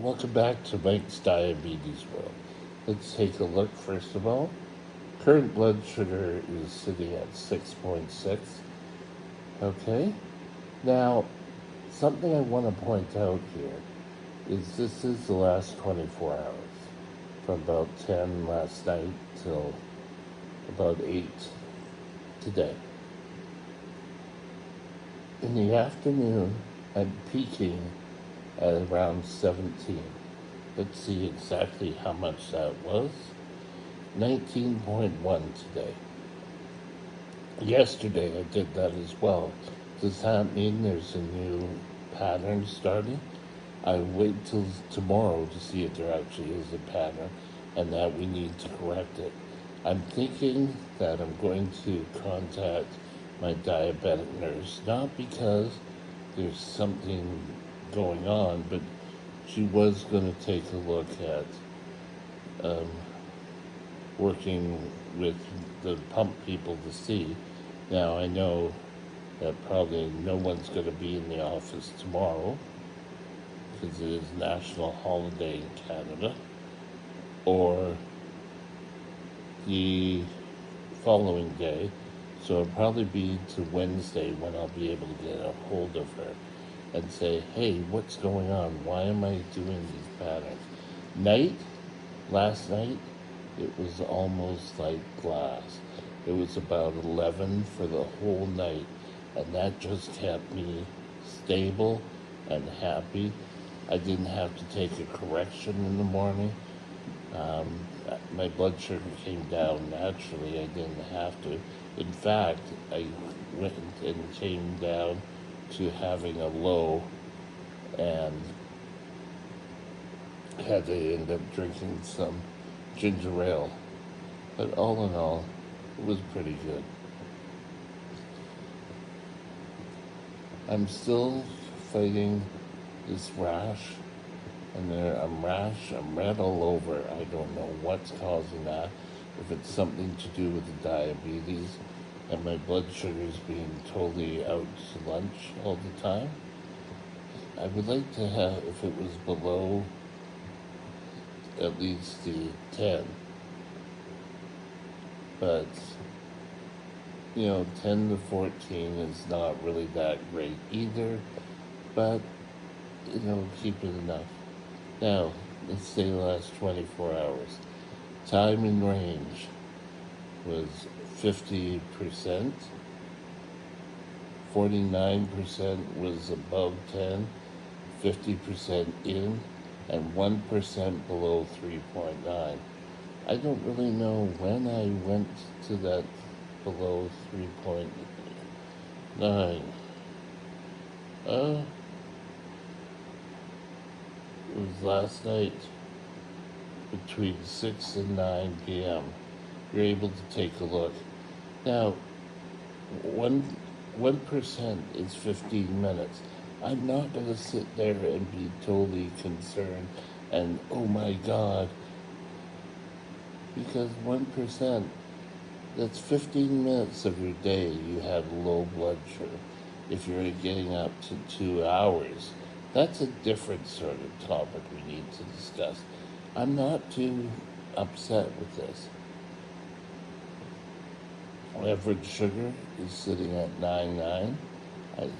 Welcome back to Mike's Diabetes World. Let's take a look first of all. Current blood sugar is sitting at 6.6. Okay? Now, something I want to point out here is this is the last 24 hours. From about 10 last night till about 8 today. In the afternoon, I'm peaking at around 17. Let's see exactly how much that was. 19.1 today. Yesterday I did that as well. Does that mean there's a new pattern starting? I wait till tomorrow to see if there actually is a pattern and that we need to correct it. I'm thinking that I'm going to contact my diabetic nurse, not because there's something going on, but she was going to take a look at working with the pump people to see. Now, I know that probably no one's going to be in the office tomorrow because it is national holiday in Canada, or the following day. So it'll probably be to Wednesday when I'll be able to get a hold of her and say, hey, what's going on? Why am I doing these patterns? Last night, it was almost like glass. It was about 11 for the whole night, and that just kept me stable and happy. I didn't have to take a correction in the morning. My blood sugar came down naturally. I didn't have to. In fact, I went and came down to having a low and had to end up drinking some ginger ale. But all in all, it was pretty good. I'm still fighting this rash, and I'm red all over. I don't know what's causing that. If it's something to do with the diabetes and my blood sugar's being totally out to lunch all the time. I would like to have, if it was below at least the 10, but 10 to 14 is not really that great either, but keep it enough. Now, let's say the last 24 hours. Time in range was 50%, 49% was above 10, 50% in, and 1% below 3.9. I don't really know when I went to that below 3.9. It was last night between 6 and 9 p.m. You're able to take a look. Now, 1% is 15 minutes. I'm not going to sit there and be totally concerned and, oh my God, because 1%, that's 15 minutes of your day you have low blood sugar. If you're getting up to 2 hours, that's a different sort of topic we need to discuss. I'm not too upset with this. Average sugar is sitting at 9.9.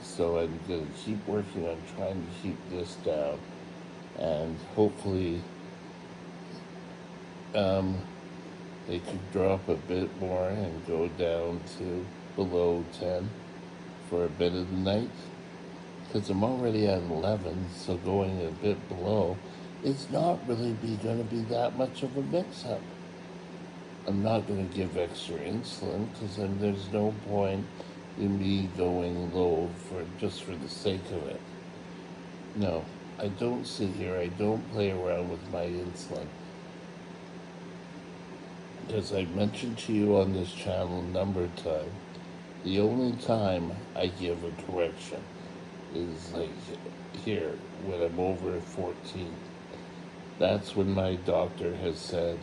So I'm going to keep working on trying to keep this down. And hopefully they could drop a bit more and go down to below 10 for a bit of the night. Because I'm already at 11, so going a bit below is not really going to be that much of a mix-up. I'm not going to give extra insulin because there's no point in me going low just for the sake of it. No, I don't sit here. I don't play around with my insulin. As I mentioned to you on this channel a number of times, the only time I give a correction is like here when I'm over 14. That's when my doctor has said,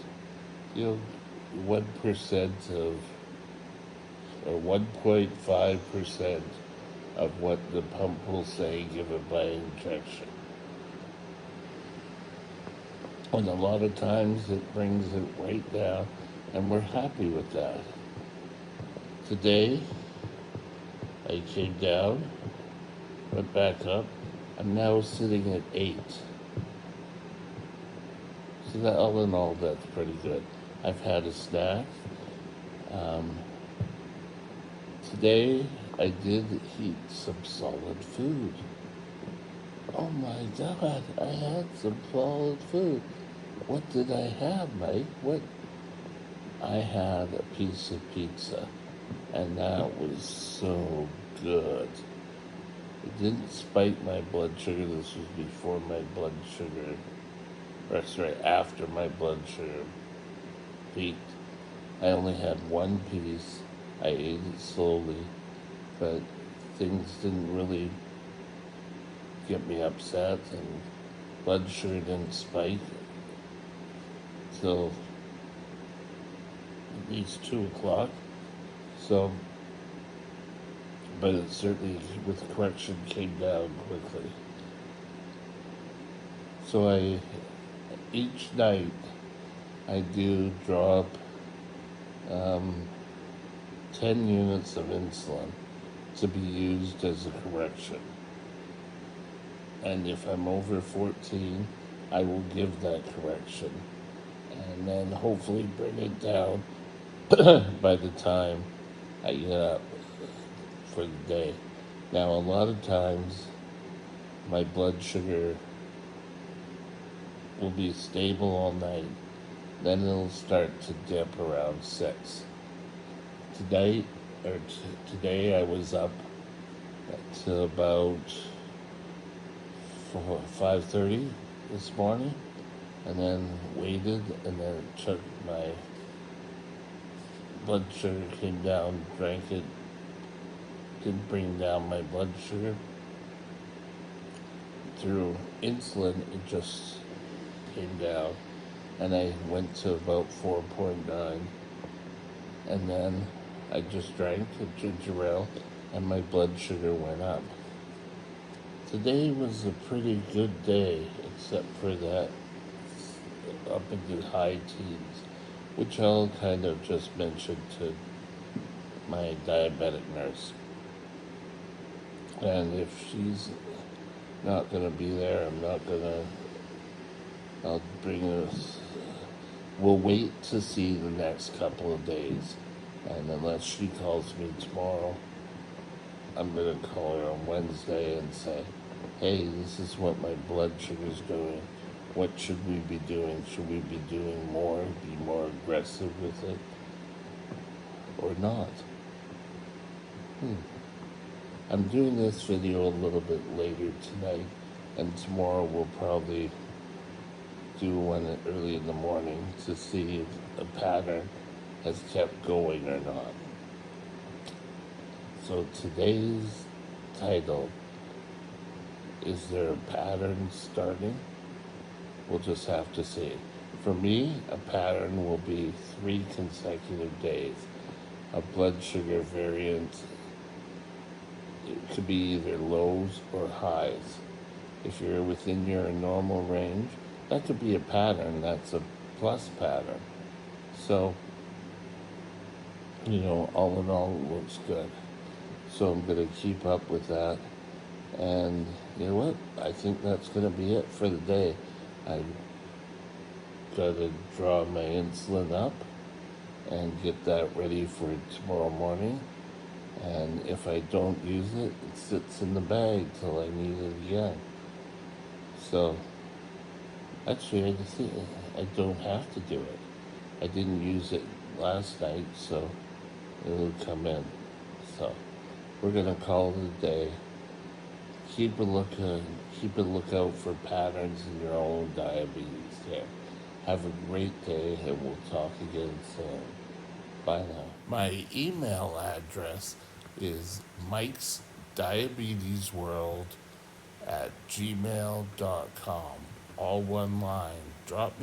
1% of, or 1.5% of what the pump will say given by injection. And a lot of times it brings it right down, and we're happy with that. Today, I came down, went back up. I'm now sitting at 8. So that all in all, that's pretty good. I've had a snack. Um, Today, I did eat some solid food. Oh my God, I had some solid food. What did I have, Mike? What? I had a piece of pizza, and that was so good. It didn't spike my blood sugar. This was before my blood sugar, or sorry, after my blood sugar peaked. I only had one piece. I ate it slowly, but things didn't really get me upset, and blood sugar didn't spike till at least 2 o'clock. So, but it certainly, with correction, came down quickly. So each night, I do drop um, 10 units of insulin to be used as a correction. And if I'm over 14, I will give that correction and then hopefully bring it down by the time I get up for the day. Now, a lot of times, my blood sugar will be stable all night. Then it'll start to dip around 6. Today, today I was up to about 5:30 this morning, and then waited, and then took my blood sugar, came down, drank it, didn't bring down my blood sugar. Through insulin, it just came down, and I went to about 4.9, and then I just drank a ginger ale, and my blood sugar went up. Today was a pretty good day, except for that up into the high teens, which I'll kind of just mention to my diabetic nurse. And if she's not going to be there, I'll bring us, we'll wait to see the next couple of days. And unless she calls me tomorrow, I'm going to call her on Wednesday and say, hey, this is what my blood sugar's doing. What should we be doing? Should we be doing more, be more aggressive with it, or not? I'm doing this video a little bit later tonight, and tomorrow we'll probably do one early in the morning to see if a pattern has kept going or not. So today's title, is there a pattern starting? We'll just have to see. For me, a pattern will be 3 consecutive days of blood sugar variant. It could be either lows or highs. If you're within your normal range, that could be a pattern. That's a plus pattern. So, all in all, it looks good. So I'm going to keep up with that. And you know what? I think that's going to be it for the day. I got to draw my insulin up and get that ready for tomorrow morning. And if I don't use it, it sits in the bag till I need it again. So, actually, I don't have to do it. I didn't use it last night, so it'll come in. So, we're gonna call it a day. Keep a lookout for patterns in your own diabetes care. Have a great day, and we'll talk again soon. Bye now. My email address is Mike's Diabetes World at gmail.com. All one line. Drop me